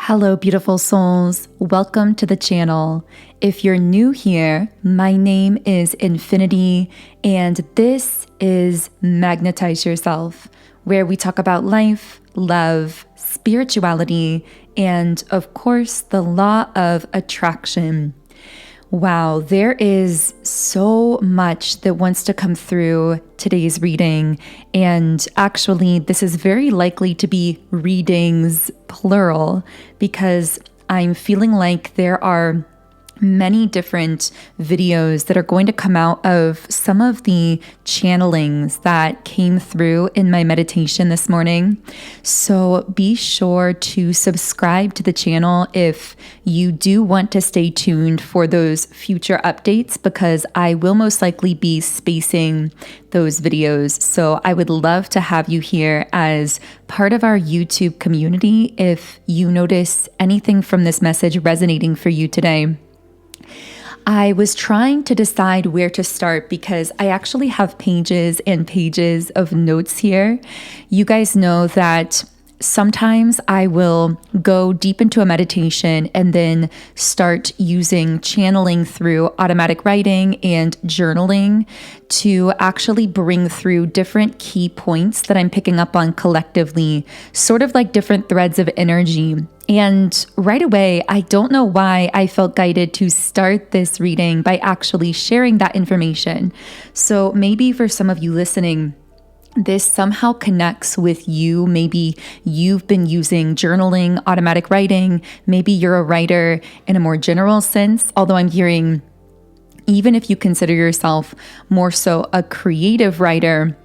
Hello, beautiful souls. Welcome to the channel. If you're new here, my name is 𝗬𝗫𝗍, and this is Magnetize Yourself, where we talk about life, love, spirituality, and of course, the law of attraction. Wow, there is so much that wants to come through today's reading, and actually this is very likely to be readings plural because I'm feeling like there are many different videos that are going to come out of some of the channelings that came through in my meditation this morning. So be sure to subscribe to the channel if you do want to stay tuned for those future updates, because I will most likely be spacing those videos. So I would love to have you here as part of our YouTube community if you notice anything from this message resonating for you today. I was trying to decide where to start because I actually have pages and pages of notes here. You guys know that sometimes I will go deep into a meditation and then start using channeling through automatic writing and journaling to actually bring through different key points that I'm picking up on collectively, sort of like different threads of energy. And right away, I don't know why I felt guided to start this reading by actually sharing that information. So maybe for some of you listening, this somehow connects with you. Maybe you've been using journaling, automatic writing. Maybe you're a writer in a more general sense, although I'm hearing, even if you consider yourself more so a creative writer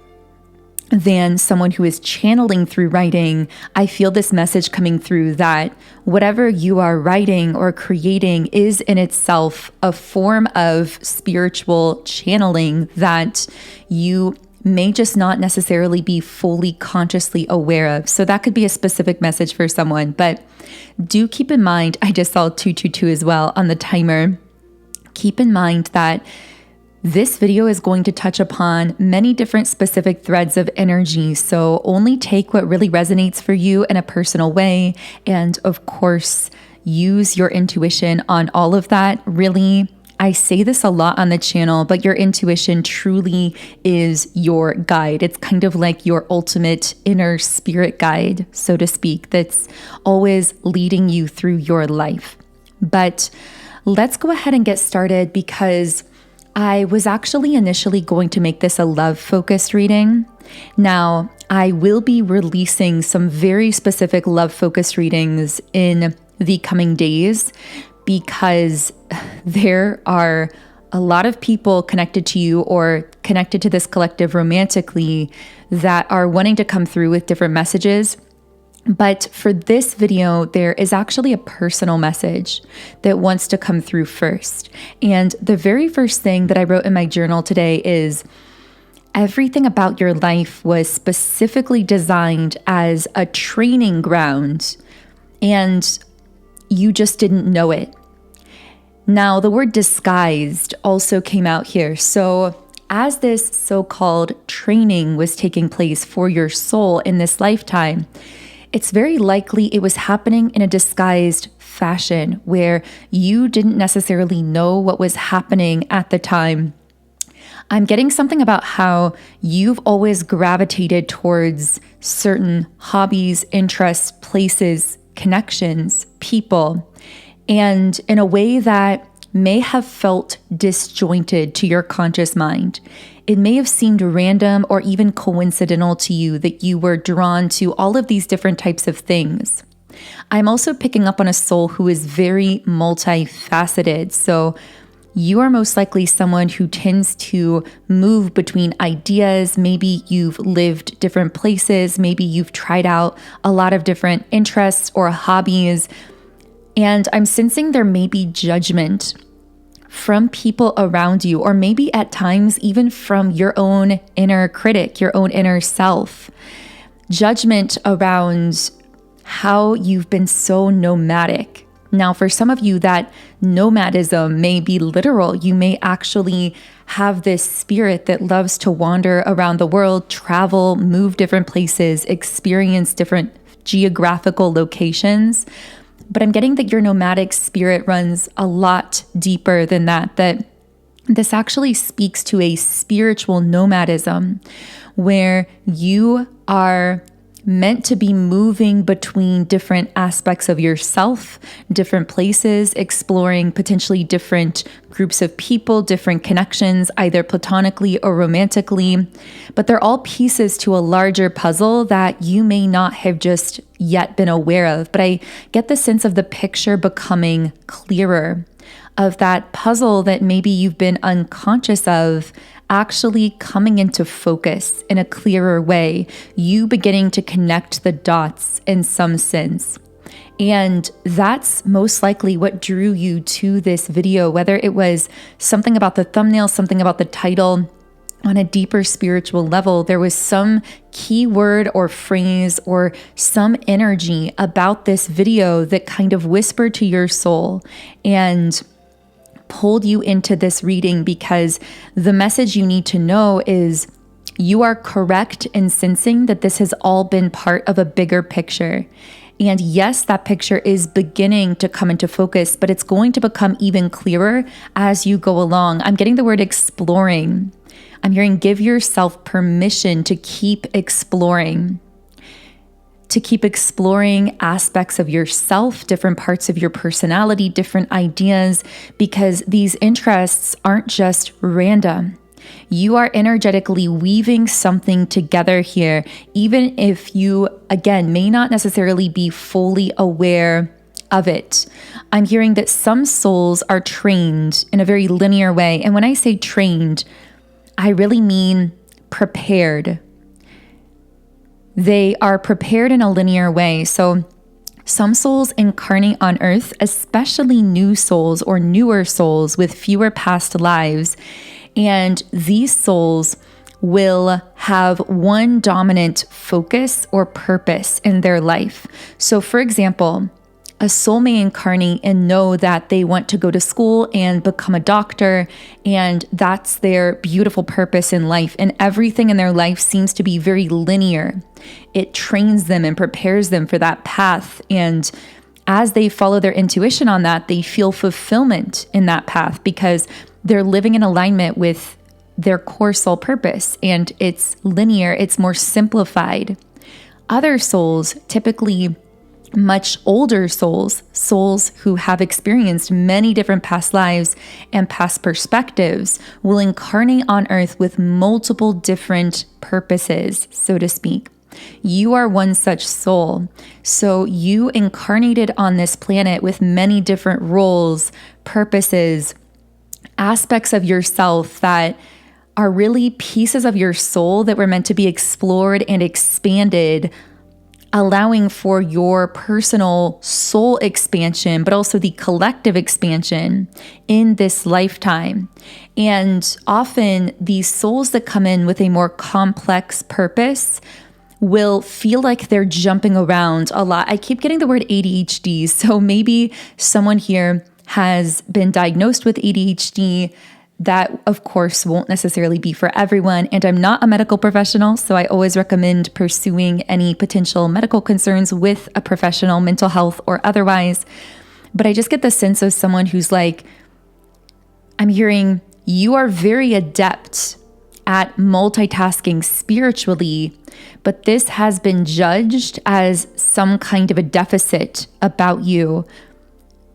than someone who is channeling through writing, I feel this message coming through that whatever you are writing or creating is in itself a form of spiritual channeling that you may just not necessarily be fully consciously aware of. So that could be a specific message for someone, but do keep in mind, I just saw 222 as well on the timer. Keep in mind that this video is going to touch upon many different specific threads of energy. So only take what really resonates for you in a personal way. And of course, use your intuition on all of that. Really, I say this a lot on the channel, but your intuition truly is your guide. It's kind of like your ultimate inner spirit guide, so to speak, that's always leading you through your life. But let's go ahead and get started because I was actually initially going to make this a love-focused reading. Now, I will be releasing some very specific love-focused readings in the coming days because there are a lot of people connected to you or connected to this collective romantically that are wanting to come through with different messages. But for this video, there is actually a personal message that wants to come through first. And the very first thing that I wrote in my journal today is everything about your life was specifically designed as a training ground, and you just didn't know it. Now, the word disguised also came out here. So as this so-called training was taking place for your soul in this lifetime, it's very likely it was happening in a disguised fashion where you didn't necessarily know what was happening at the time. I'm getting something about how you've always gravitated towards certain hobbies, interests, places, connections, people, and in a way that may have felt disjointed to your conscious mind. It may have seemed random or even coincidental to you that you were drawn to all of these different types of things. I'm also picking up on a soul who is very multifaceted. So you are most likely someone who tends to move between ideas. Maybe you've lived different places. Maybe you've tried out a lot of different interests or hobbies. And I'm sensing there may be judgment from people around you, or maybe at times even from your own inner critic, your own inner self. Judgment around how you've been so nomadic. Now, for some of you, that nomadism may be literal. You may actually have this spirit that loves to wander around the world, travel, move different places, experience different geographical locations. But I'm getting that your nomadic spirit runs a lot deeper than that, that this actually speaks to a spiritual nomadism where you are meant to be moving between different aspects of yourself, different places, exploring potentially different groups of people, different connections, either platonically or romantically. But they're all pieces to a larger puzzle that you may not have just yet been aware of. But I get the sense of the picture becoming clearer, of that puzzle that maybe you've been unconscious of actually coming into focus in a clearer way, you beginning to connect the dots in some sense. And that's most likely what drew you to this video, whether it was something about the thumbnail, something about the title. On a deeper spiritual level, there was some keyword or phrase or some energy about this video that kind of whispered to your soul and pulled you into this reading, because the message you need to know is you are correct in sensing that this has all been part of a bigger picture. And yes, that picture is beginning to come into focus, but it's going to become even clearer as you go along. I'm getting the word exploring. I'm hearing give yourself permission to keep exploring. To keep exploring aspects of yourself, different parts of your personality, different ideas, because these interests aren't just random. You are energetically weaving something together here, even if you, again, may not necessarily be fully aware of it. I'm hearing that some souls are trained in a very linear way. And when I say trained, I really mean prepared. They are prepared in a linear way. So some souls incarnate on earth, especially new souls or newer souls with fewer past lives. And these souls will have one dominant focus or purpose in their life. So for example, a soul may incarnate and know that they want to go to school and become a doctor, and that's their beautiful purpose in life. And everything in their life seems to be very linear. It trains them and prepares them for that path. And as they follow their intuition on that, they feel fulfillment in that path because they're living in alignment with their core soul purpose. And it's linear, it's more simplified. Other souls, typically much older souls who have experienced many different past lives and past perspectives, will incarnate on earth with multiple different purposes, so to speak. You are one such soul. So you incarnated on this planet with many different roles, purposes, aspects of yourself that are really pieces of your soul that were meant to be explored and expanded, allowing for your personal soul expansion, but also the collective expansion in this lifetime. And often these souls that come in with a more complex purpose will feel like they're jumping around a lot. I keep getting the word ADHD. So maybe someone here has been diagnosed with ADHD. That, of course, won't necessarily be for everyone. And I'm not a medical professional, so I always recommend pursuing any potential medical concerns with a professional, mental health or otherwise. But I just get the sense of someone who's like, I'm hearing you are very adept at multitasking spiritually, but this has been judged as some kind of a deficit about you.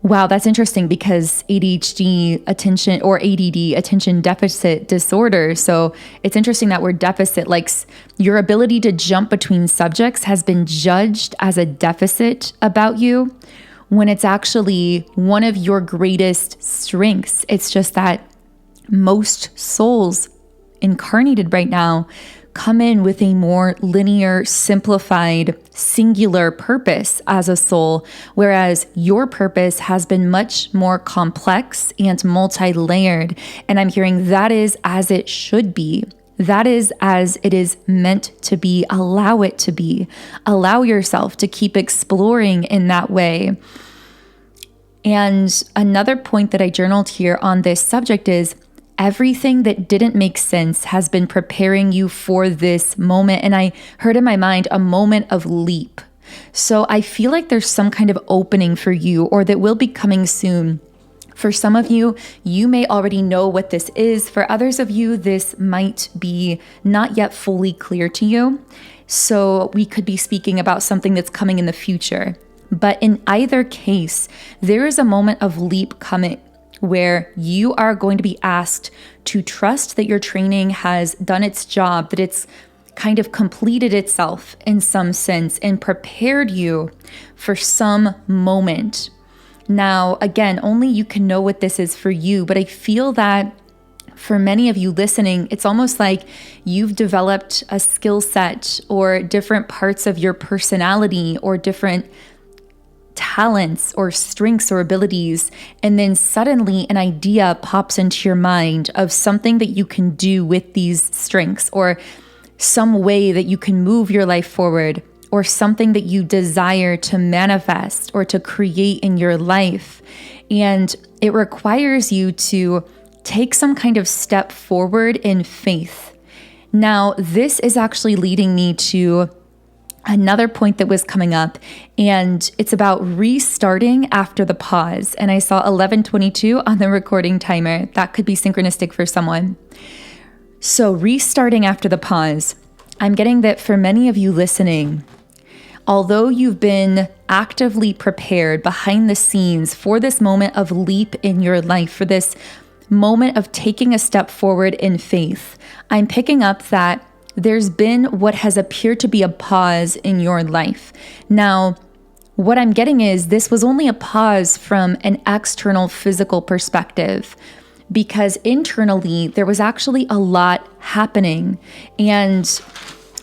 Wow, that's interesting because ADHD attention or ADD, attention deficit disorder. So it's interesting that word deficit, like your ability to jump between subjects has been judged as a deficit about you when it's actually one of your greatest strengths. It's just that most souls incarnated right now come in with a more linear, simplified, singular purpose as a soul, whereas your purpose has been much more complex and multi-layered. And I'm hearing that is as it should be. That is as it is meant to be. Allow it to be. Allow yourself to keep exploring in that way. And another point that I journaled here on this subject is everything that didn't make sense has been preparing you for this moment. And I heard in my mind a moment of leap. So I feel like there's some kind of opening for you, or that will be coming soon. For some of you, you may already know what this is. For others of you, this might be not yet fully clear to you. So we could be speaking about something that's coming in the future. But in either case, there is a moment of leap coming where you are going to be asked to trust that your training has done its job, that it's kind of completed itself in some sense and prepared you for some moment. Now, again, only you can know what this is for you, but I feel that for many of you listening, it's almost like you've developed a skill set or different parts of your personality or different talents or strengths or abilities, and then suddenly an idea pops into your mind of something that you can do with these strengths, or some way that you can move your life forward, or something that you desire to manifest or to create in your life. And it requires you to take some kind of step forward in faith. Now, this is actually leading me to another point that was coming up, and it's about restarting after the pause. And I saw 11:22 on the recording timer. That could be synchronistic for someone. So restarting after the pause, I'm getting that for many of you listening, although you've been actively prepared behind the scenes for this moment of leap in your life, for this moment of taking a step forward in faith, I'm picking up that there's been what has appeared to be a pause in your life. Now, what I'm getting is this was only a pause from an external physical perspective, because internally there was actually a lot happening. And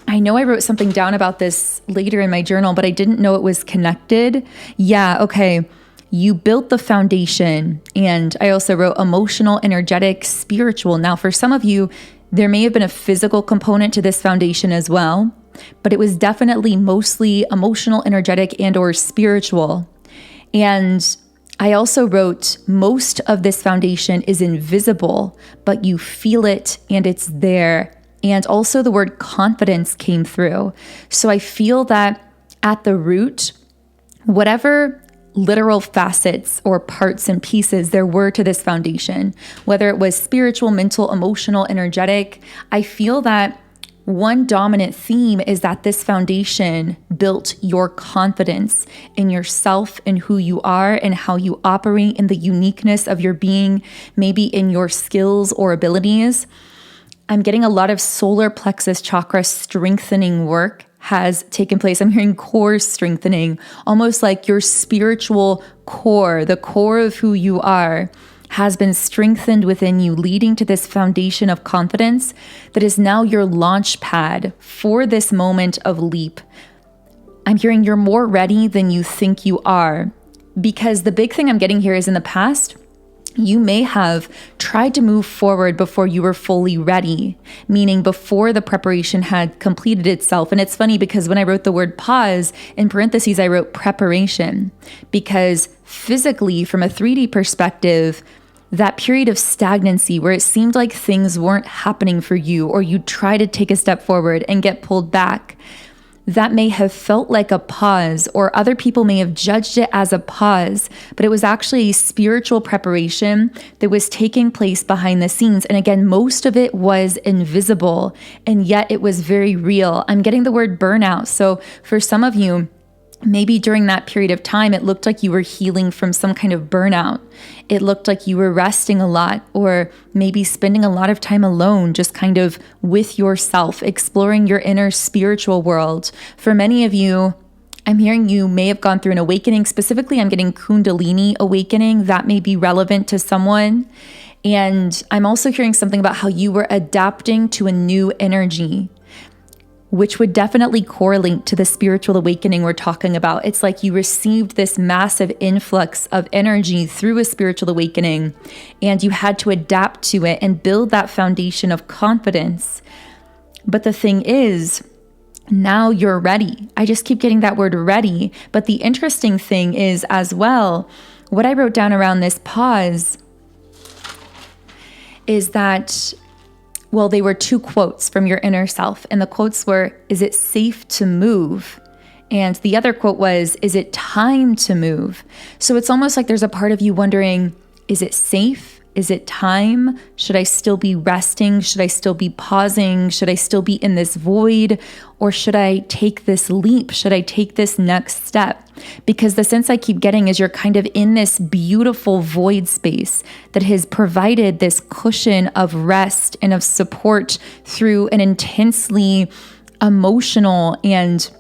I know I wrote something down about this later in my journal, but I didn't know it was connected. Yeah, okay. You built the foundation. And I also wrote emotional, energetic, spiritual. Now, for some of you, there may have been a physical component to this foundation as well, but it was definitely mostly emotional, energetic, and or spiritual. And I also wrote, most of this foundation is invisible, but you feel it and it's there. And also the word confidence came through. So I feel that at the root, whatever literal facets or parts and pieces there were to this foundation, whether it was spiritual, mental, emotional, energetic, I feel that one dominant theme is that this foundation built your confidence in yourself and who you are and how you operate in the uniqueness of your being, maybe in your skills or abilities. I'm getting a lot of solar plexus chakra strengthening work has taken place. I'm hearing core strengthening, almost like your spiritual core, the core of who you are, has been strengthened within you, leading to this foundation of confidence that is now your launch pad for this moment of leap. I'm hearing you're more ready than you think you are, because the big thing I'm getting here is in the past, you may have tried to move forward before you were fully ready, meaning before the preparation had completed itself. And it's funny because when I wrote the word pause, in parentheses, I wrote preparation, because physically, from a 3D perspective, that period of stagnancy where it seemed like things weren't happening for you, or you try to take a step forward and get pulled back, that may have felt like a pause, or other people may have judged it as a pause, but it was actually a spiritual preparation that was taking place behind the scenes. And again, most of it was invisible, and yet it was very real. I'm getting the word burnout. So for some of you, maybe during that period of time, it looked like you were healing from some kind of burnout. It looked like you were resting a lot, or maybe spending a lot of time alone, just kind of with yourself, exploring your inner spiritual world. For many of you, I'm hearing you may have gone through an awakening. Specifically, I'm getting Kundalini awakening. That may be relevant to someone. And I'm also hearing something about how you were adapting to a new energy, which would definitely correlate to the spiritual awakening we're talking about. It's like you received this massive influx of energy through a spiritual awakening, and you had to adapt to it and build that foundation of confidence. But the thing is, now you're ready. I just keep getting that word ready. But the interesting thing is as well, what I wrote down around this pause is that, well, they were two quotes from your inner self. And the quotes were, is it safe to move? And the other quote was, is it time to move? So it's almost like there's a part of you wondering, is it safe? Is it time? Should I still be resting? Should I still be pausing? Should I still be in this void? Or should I take this leap? Should I take this next step? Because the sense I keep getting is you're kind of in this beautiful void space that has provided this cushion of rest and of support through an intensely emotional and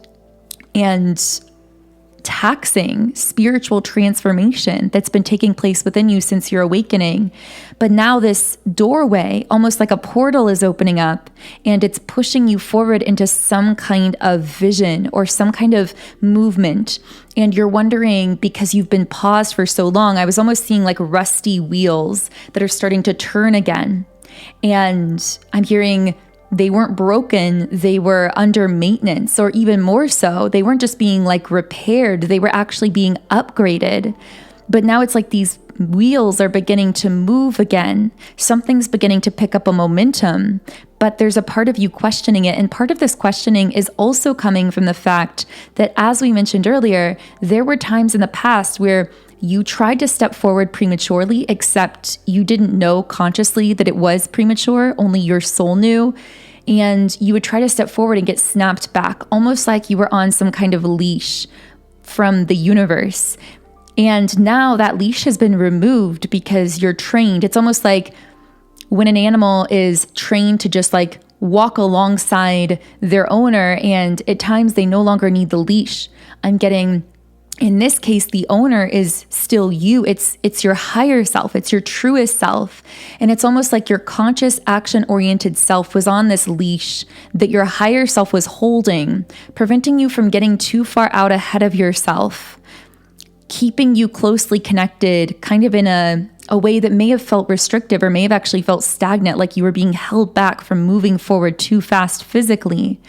taxing spiritual transformation that's been taking place within you since your awakening. But now this doorway, almost like a portal, is opening up, and it's pushing you forward into some kind of vision or some kind of movement. And you're wondering, because you've been paused for so long, I was almost seeing like rusty wheels that are starting to turn again. And I'm hearing they weren't broken, they were under maintenance, or even more so, they weren't just being like repaired, they were actually being upgraded. But now it's like these wheels are beginning to move again. Something's beginning to pick up a momentum, but there's a part of you questioning it. And part of this questioning is also coming from the fact that, as we mentioned earlier, there were times in the past where you tried to step forward prematurely, except you didn't know consciously that it was premature, only your soul knew. And you would try to step forward and get snapped back, almost like you were on some kind of leash from the universe. And now that leash has been removed because you're trained. It's almost like when an animal is trained to just like walk alongside their owner, and at times they no longer need the leash. I'm getting, in this case, the owner is still you. It's your higher self. It's your truest self. And it's almost like your conscious, action-oriented self was on this leash that your higher self was holding, preventing you from getting too far out ahead of yourself, keeping you closely connected, kind of in a way that may have felt restrictive or may have actually felt stagnant, like you were being held back from moving forward too fast physically.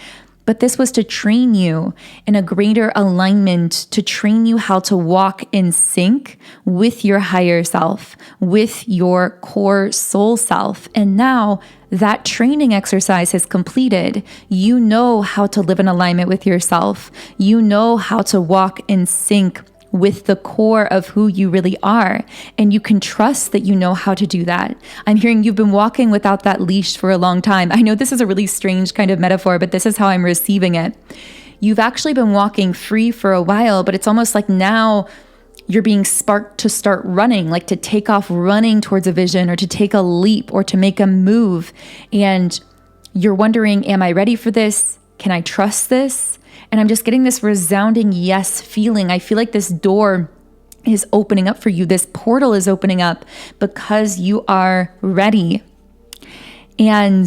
But this was to train you in a greater alignment, to train you how to walk in sync with your higher self, with your core soul self. And now that training exercise has completed. You know how to live in alignment with yourself. You know how to walk in sync with the core of who you really are. And you can trust that you know how to do that. I'm hearing you've been walking without that leash for a long time. I know this is a really strange kind of metaphor, but this is how I'm receiving it. You've actually been walking free for a while, but it's almost like now you're being sparked to start running, like to take off running towards a vision, or to take a leap, or to make a move. And you're wondering, am I ready for this? Can I trust this? And I'm just getting this resounding yes feeling. I feel like this door is opening up for you. This portal is opening up because you are ready. And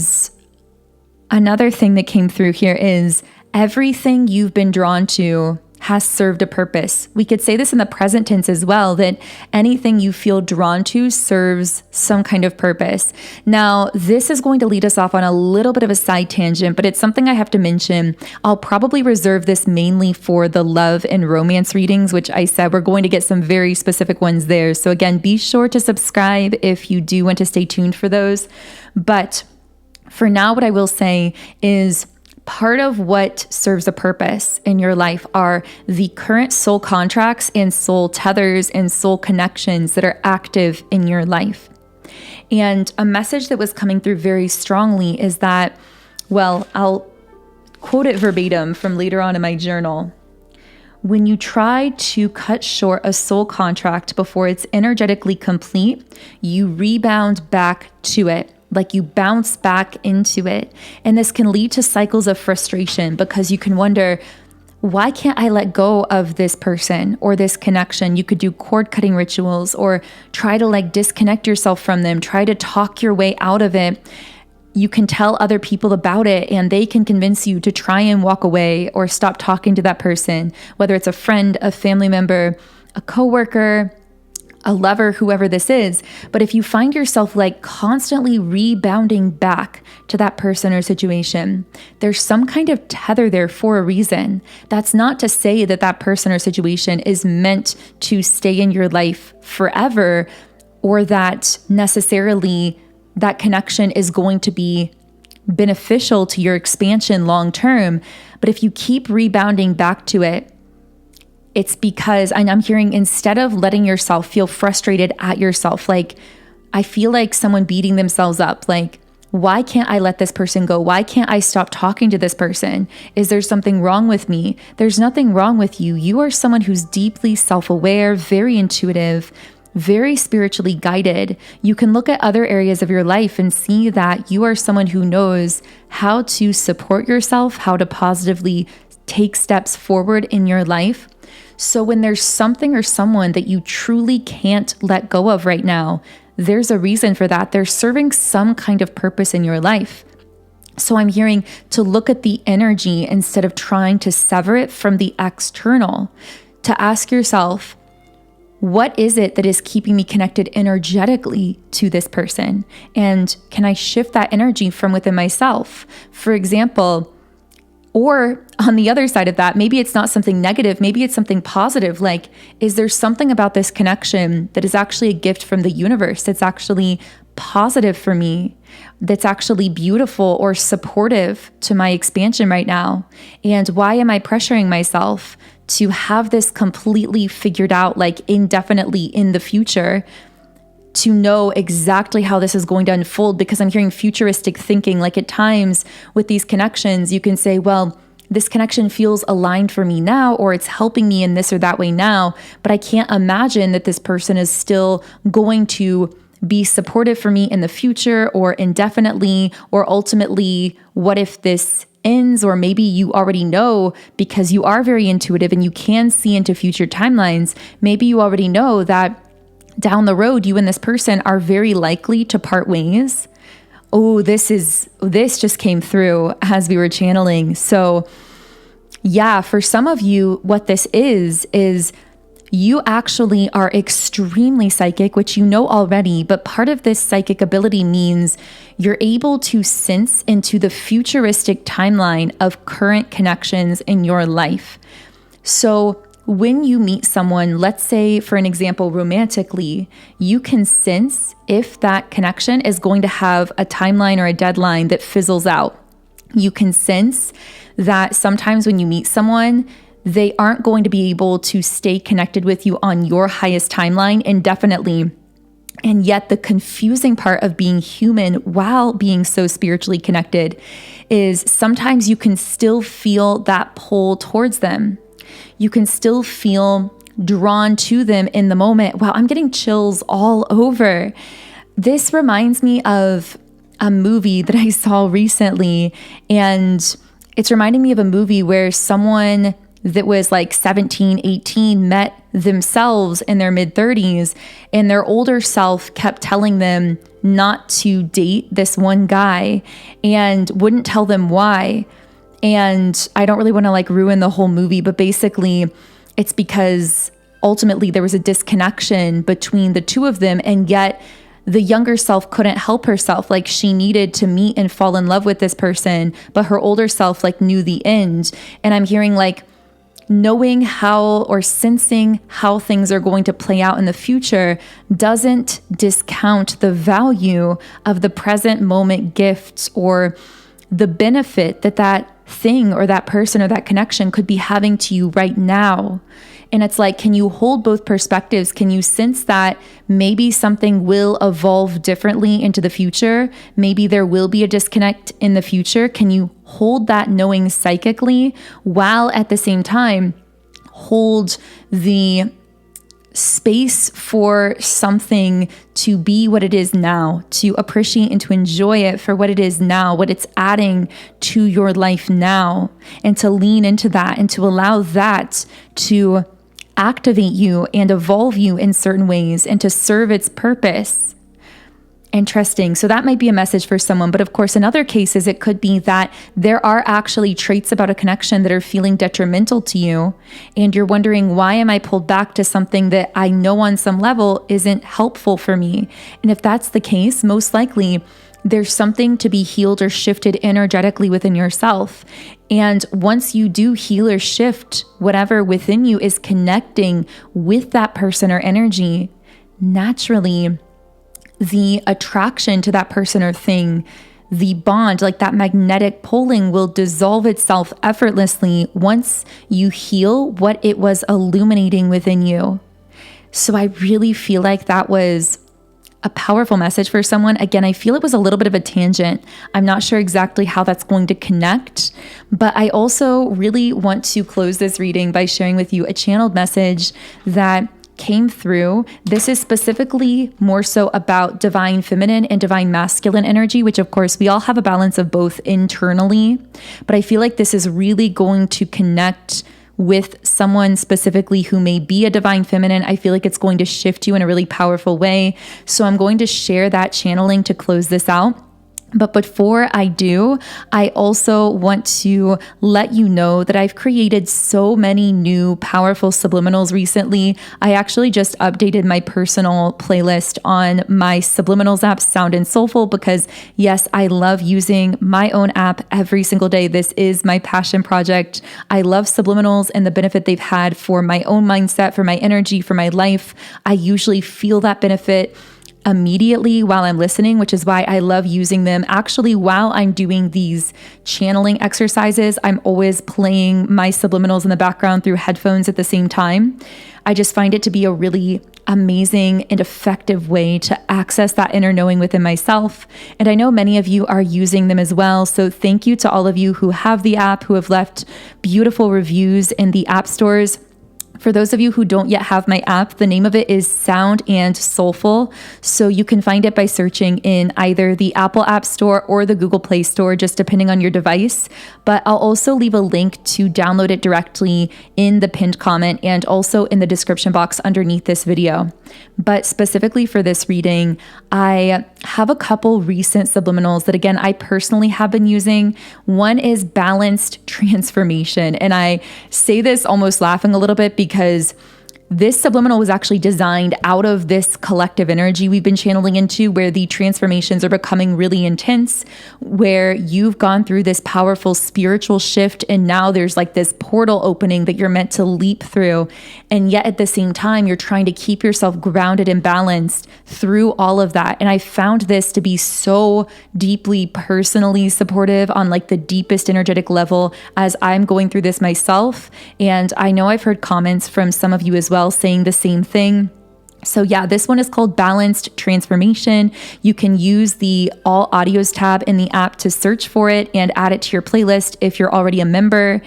another thing that came through here is everything you've been drawn to has served a purpose. We could say this in the present tense as well, that anything you feel drawn to serves some kind of purpose. Now, this is going to lead us off on a little bit of a side tangent, but it's something I have to mention. I'll probably reserve this mainly for the love and romance readings, which I said we're going to get some very specific ones there. So again, be sure to subscribe if you do want to stay tuned for those. But for now, what I will say is, part of what serves a purpose in your life are the current soul contracts and soul tethers and soul connections that are active in your life. And a message that was coming through very strongly is that, well, I'll quote it verbatim from later on in my journal. When you try to cut short a soul contract before it's energetically complete, you rebound back to it. Like you bounce back into it. And this can lead to cycles of frustration, because you can wonder, why can't I let go of this person or this connection? You could do cord cutting rituals, or try to like disconnect yourself from them, try to talk your way out of it. You can tell other people about it, and they can convince you to try and walk away or stop talking to that person, whether it's a friend, a family member, a coworker, a lover, whoever this is. But if you find yourself like constantly rebounding back to that person or situation, there's some kind of tether there for a reason. That's not to say that that person or situation is meant to stay in your life forever, or that necessarily that connection is going to be beneficial to your expansion long term. But if you keep rebounding back to it, it's because, and I'm hearing, instead of letting yourself feel frustrated at yourself, like I feel like someone beating themselves up, like, why can't I let this person go? Why can't I stop talking to this person? Is there something wrong with me? There's nothing wrong with you. You are someone who's deeply self-aware, very intuitive, very spiritually guided. You can look at other areas of your life and see that you are someone who knows how to support yourself, how to positively take steps forward in your life. So when there's something or someone that you truly can't let go of right now, there's a reason for that. They're serving some kind of purpose in your life. So I'm hearing to look at the energy instead of trying to sever it from the external, to ask yourself, what is it that is keeping me connected energetically to this person? And can I shift that energy from within myself? For example, or on the other side of that, maybe it's not something negative, maybe it's something positive. Like, is there something about this connection that is actually a gift from the universe that's actually positive for me, that's actually beautiful or supportive to my expansion right now? And why am I pressuring myself to have this completely figured out, like indefinitely in the future, to know exactly how this is going to unfold? Because I'm hearing futuristic thinking. Like at times with these connections, you can say, well, this connection feels aligned for me now, or it's helping me in this or that way now, but I can't imagine that this person is still going to be supportive for me in the future or indefinitely, or ultimately, what if this ends? Or maybe you already know, because you are very intuitive and you can see into future timelines. Maybe you already know that down the road, you and this person are very likely to part ways. Oh, this just came through as we were channeling. So yeah, for some of you, what this is you actually are extremely psychic, which you know already, but part of this psychic ability means you're able to sense into the futuristic timeline of current connections in your life. So when you meet someone, let's say, for an example, romantically, you can sense if that connection is going to have a timeline or a deadline that fizzles out. You can sense that sometimes when you meet someone, they aren't going to be able to stay connected with you on your highest timeline indefinitely. And yet the confusing part of being human while being so spiritually connected is sometimes you can still feel that pull towards them. You can still feel drawn to them in the moment. Wow, I'm getting chills all over. This reminds me of a movie that I saw recently, and it's reminding me of a movie where someone that was like 17, 18 met themselves in their mid-30s, and their older self kept telling them not to date this one guy and wouldn't tell them why. And I don't really want to like ruin the whole movie, but basically it's because ultimately there was a disconnection between the two of them, and yet the younger self couldn't help herself. Like she needed to meet and fall in love with this person, but her older self like knew the end. And I'm hearing like knowing how or sensing how things are going to play out in the future doesn't discount the value of the present moment gifts or the benefit that that thing or that person or that connection could be having to you right now. And it's like, can you hold both perspectives? Can you sense that maybe something will evolve differently into the future? Maybe there will be a disconnect in the future. Can you hold that knowing psychically while at the same time hold the space for something to be what it is now, to appreciate and to enjoy it for what it is now, what it's adding to your life now, and to lean into that and to allow that to activate you and evolve you in certain ways and to serve its purpose. Interesting. So that might be a message for someone. But of course, in other cases, it could be that there are actually traits about a connection that are feeling detrimental to you. And you're wondering, why am I pulled back to something that I know on some level isn't helpful for me? And if that's the case, most likely there's something to be healed or shifted energetically within yourself. And once you do heal or shift whatever within you is connecting with that person or energy, naturally, the attraction to that person or thing, the bond, like that magnetic pulling, will dissolve itself effortlessly once you heal what it was illuminating within you. So I really feel like that was a powerful message for someone. Again, I feel it was a little bit of a tangent. I'm not sure exactly how that's going to connect, but I also really want to close this reading by sharing with you a channeled message that came through. This is specifically more so about divine feminine and divine masculine energy, which of course we all have a balance of both internally, but I feel like this is really going to connect with someone specifically who may be a divine feminine. I feel like it's going to shift you in a really powerful way. So I'm going to share that channeling to close this out. But before I do, I also want to let you know that I've created so many new powerful subliminals recently. I actually just updated my personal playlist on my subliminals app, Sound and Soulful, because yes, I love using my own app every single day. This is my passion project. I love subliminals and the benefit they've had for my own mindset, for my energy, for my life. I usually feel that benefit immediately while I'm listening, which is why I love using them. Actually, while I'm doing these channeling exercises, I'm always playing my subliminals in the background through headphones at the same time. I just find it to be a really amazing and effective way to access that inner knowing within myself. And I know many of you are using them as well. So thank you to all of you who have the app, who have left beautiful reviews in the app stores. For those of you who don't yet have my app, the name of it is Sound and Soulful. So you can find it by searching in either the Apple App Store or the Google Play Store, just depending on your device. But I'll also leave a link to download it directly in the pinned comment and also in the description box underneath this video. But specifically for this reading, I have a couple recent subliminals that, again, I personally have been using. One is Balanced Transformation. And I say this almost laughing a little bit because this subliminal was actually designed out of this collective energy we've been channeling into, where the transformations are becoming really intense, where you've gone through this powerful spiritual shift and now there's like this portal opening that you're meant to leap through. And yet at the same time, you're trying to keep yourself grounded and balanced through all of that. And I found this to be so deeply personally supportive on like the deepest energetic level as I'm going through this myself. And I know I've heard comments from some of you as well saying the same thing. So yeah, this one is called Balanced Transformation. You can use the All Audios tab in the app to search for it and add it to your playlist if you're already a member.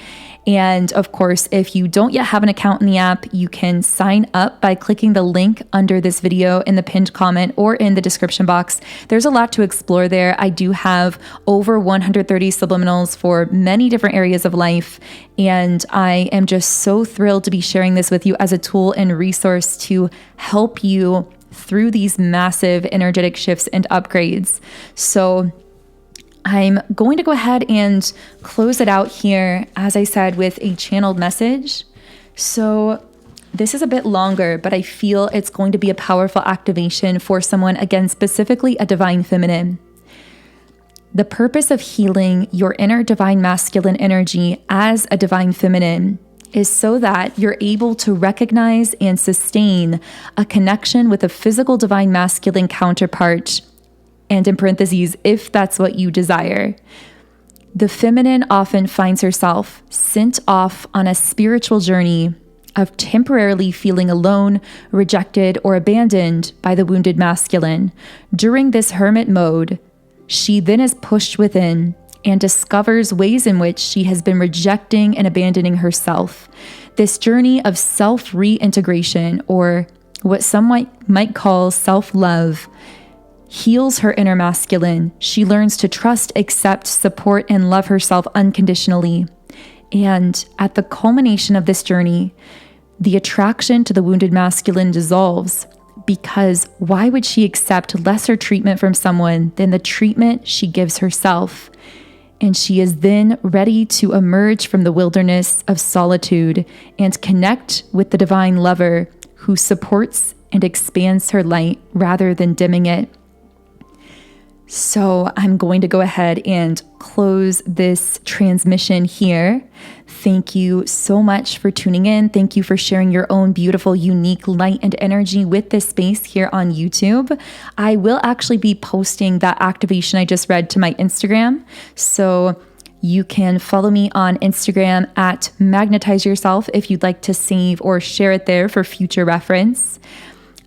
And of course, if you don't yet have an account in the app, you can sign up by clicking the link under this video in the pinned comment or in the description box. There's a lot to explore there. I do have over 130 subliminals for many different areas of life. And I am just so thrilled to be sharing this with you as a tool and resource to help you through these massive energetic shifts and upgrades. So I'm going to go ahead and close it out here, as I said, with a channeled message. So this is a bit longer, but I feel it's going to be a powerful activation for someone, again, specifically a divine feminine. The purpose of healing your inner divine masculine energy as a divine feminine is so that you're able to recognize and sustain a connection with a physical divine masculine counterpart, and in parentheses, if that's what you desire. The feminine often finds herself sent off on a spiritual journey of temporarily feeling alone, rejected, or abandoned by the wounded masculine. During this hermit mode, she then is pushed within and discovers ways in which she has been rejecting and abandoning herself. This journey of self-reintegration, or what some might call self-love, heals her inner masculine. She learns to trust, accept, support, and love herself unconditionally. And at the culmination of this journey, the attraction to the wounded masculine dissolves, because why would she accept lesser treatment from someone than the treatment she gives herself? And she is then ready to emerge from the wilderness of solitude and connect with the divine lover who supports and expands her light rather than dimming it. So I'm going to go ahead and close this transmission here. Thank you so much for tuning in. Thank you for sharing your own beautiful, unique light and energy with this space here on YouTube. I will actually be posting that activation I just read to my Instagram. So you can follow me on Instagram at 𝗦cie_HIs if you'd like to save or share it there for future reference.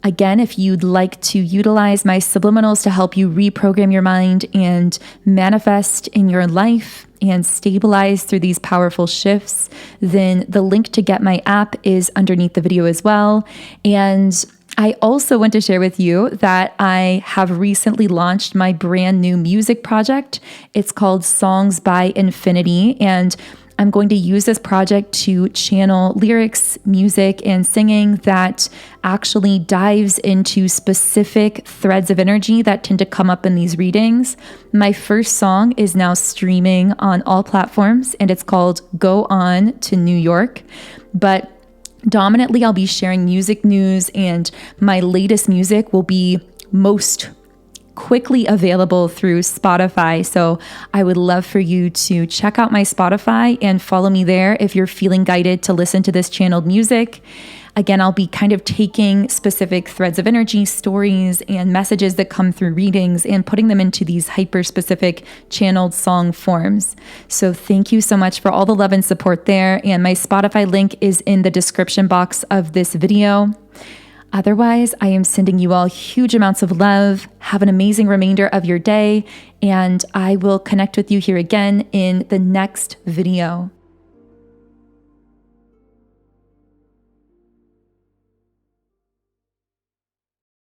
Again, if you'd like to utilize my subliminals to help you reprogram your mind and manifest in your life and stabilize through these powerful shifts, then the link to get my app is underneath the video as well. And I also want to share with you that I have recently launched my brand new music project. It's called Songs by 𝗬ncity𝗏, and I'm going to use this project to channel lyrics, music, and singing that actually dives into specific threads of energy that tend to come up in these readings. My first song is now streaming on all platforms, and it's called Go On to New York. But dominantly, I'll be sharing music news, and my latest music will be most quickly available through Spotify. So I would love for you to check out my Spotify and follow me there if you're feeling guided to listen to this channeled music. Again, I'll be kind of taking specific threads of energy, stories, and messages that come through readings and putting them into these hyper-specific channeled song forms. So thank you so much for all the love and support there. And my Spotify link is in the description box of this video. Otherwise, I am sending you all huge amounts of love. Have an amazing remainder of your day, and I will connect with you here again in the next video.